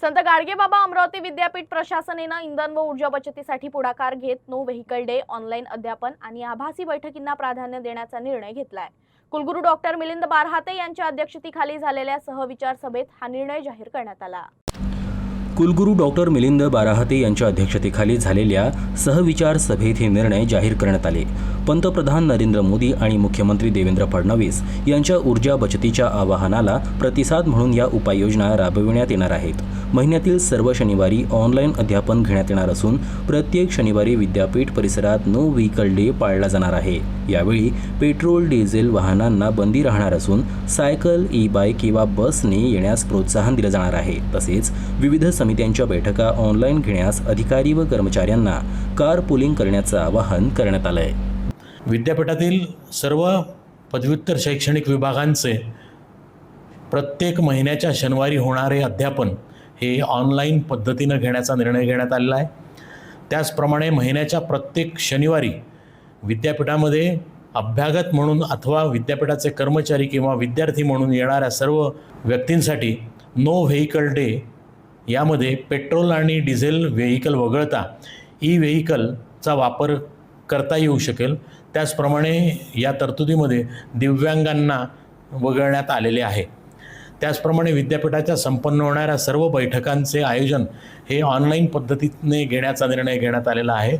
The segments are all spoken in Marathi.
संत गाडगेबाबा अमरावती विद्यापीठ प्रशासनाने इंधन व ऊर्जा बचतीसाठी पुढाकार घेत नो व्हेकल डे, ऑनलाईन अध्यापन आणि आभासी बैठकींना प्राधान्य देण्याचा निर्णय घेतलाय। कुलगुरू डॉक्टर मिलिंद बारहाते यांच्या अध्यक्षतेखाली झालेल्या सहविचार सभेत हा निर्णय जाहीर करण्यात आला। कुलगुरू डॉक्टर मिलिंद बारहाते यांच्या अध्यक्षतेखाली झालेल्या सहविचार सभेत हे निर्णय जाहीर करण्यात आले। पंतप्रधान नरेंद्र मोदी आणि मुख्यमंत्री देवेंद्र फडणवीस यांच्या ऊर्जा बचतीच्या आवाहनाला प्रतिसाद म्हणून या उपाययोजना राबविण्यात येणार आहेत। महिन्यातील सर्व शनिवारी ऑनलाईन अध्यापन घेण्यात येणार असून प्रत्येक शनिवारी विद्यापीठ परिसरात नो व्हेकल डे पाळला जाणार आहे। यावेळी पेट्रोल डिझेल वाहनांना बंदी राहणार असून सायकल, ई-बाईक किंवा बसने येण्यास प्रोत्साहन दिले जाणार आहे। तसेच विविध समित्यांच्या बैठका ऑनलाईन घेण्यास अधिकारी व कर्मचाऱ्यांना कार पुलिंग करण्याचं आवाहन करण्यात आलं आहे। विद्यापीठातील सर्व पदव्युत्तर शैक्षणिक विभागांचे प्रत्येक महिन्याच्या शनिवारी होणारे अध्यापन हे ऑनलाईन पद्धतीनं घेण्याचा निर्णय घेण्यात आलेला आहे। त्याचप्रमाणे महिन्याच्या प्रत्येक शनिवारी विद्यापीठामध्ये अभ्यागत म्हणून अथवा विद्यापीठाचे कर्मचारी किंवा विद्यार्थी म्हणून येणाऱ्या सर्व व्यक्तींसाठी नो व्हेकल डे यामध्ये पेट्रोल आणि डिझेल व्हेकल वगळता ई-व्हेकलचा वापर करता येऊ शकेल। त्याचप्रमाणे या तरतुदीमध्ये दिव्यांगांना वगळण्यात आलेले आहे। त्याचप्रमाणे विद्यापीठाच्या संपन्न होणाऱ्या सर्व बैठकांचे आयोजन हे ऑनलाईन पद्धतीने घेण्याचा निर्णय घेण्यात आलेला आहे।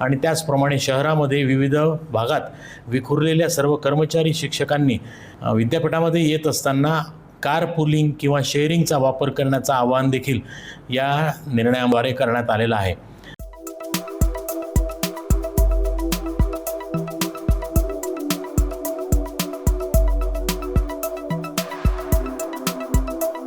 आणि त्याचप्रमाणे शहरामध्ये विविध भागात विखुरलेल्या सर्व कर्मचारी शिक्षकांनी विद्यापीठामध्ये येत असताना कार पुलिंग किंवा शेअरिंगचा वापर करण्याचं आवाहन देखील या निर्णयाद्वारे करण्यात आलेलं आहे।